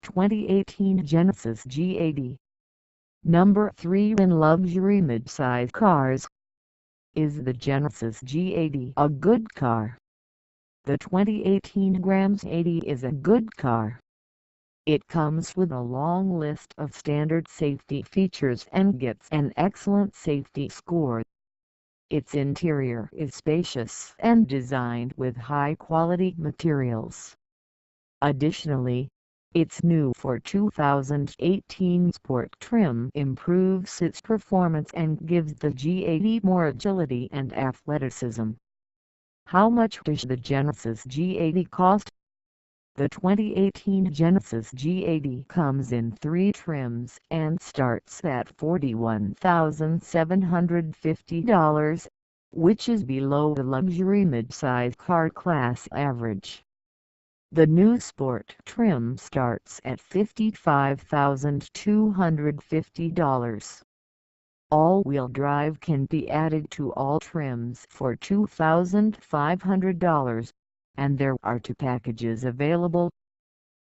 2018 Genesis G80. Number 3 in luxury midsize cars. Is the Genesis G80 a good car? The 2018 Grams 80 is a good car. It comes with a long list of standard safety features and gets an excellent safety score. Its interior is spacious and designed with high-quality materials. Additionally, its new for 2018 Sport trim improves its performance and gives the G80 more agility and athleticism. How much does the Genesis G80 cost? The 2018 Genesis G80 comes in 3 trims and starts at $41,750, which is below the luxury midsize car class average. The new Sport trim starts at $55,250. All-wheel drive can be added to all trims for $2,500, and there are 2 packages available.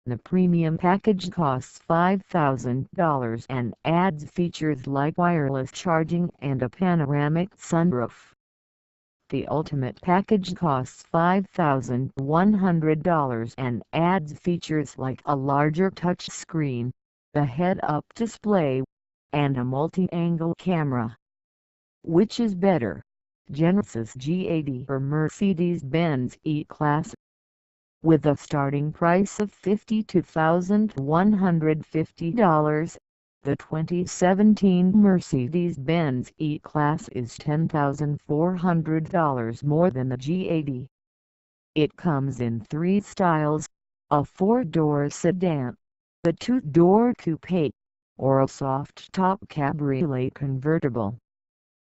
The premium package costs $5,000 and adds features like wireless charging and a panoramic sunroof. The ultimate package costs $5,100 and adds features like a larger touchscreen, a head-up display, and a multi-angle camera. Which is better, Genesis G80 or Mercedes-Benz E-Class? With a starting price of $52,150, the 2017 Mercedes-Benz E-Class is $10,400 more than the G80. It comes in 3 styles: a 4-door sedan, a 2-door coupe, or a soft-top cabriolet convertible.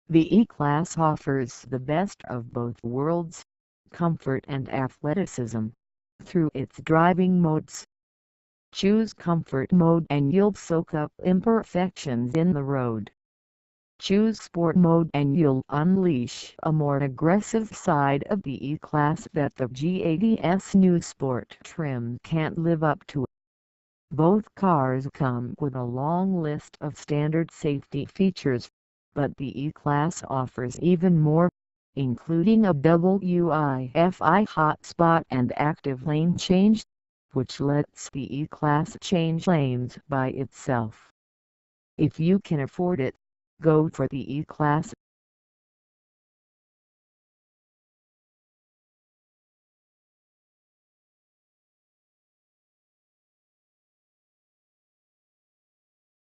The E-Class offers the best of both worlds, comfort and athleticism, through its driving modes. Choose Comfort mode and you'll soak up imperfections in the road. Choose Sport mode and you'll unleash a more aggressive side of the E-Class that the G80's new Sport trim can't live up to. Both cars come with a long list of standard safety features, but the E-Class offers even more, including a WiFi hotspot and active lane change, which lets the E-Class change lanes by itself. If you can afford it, go for the E-Class.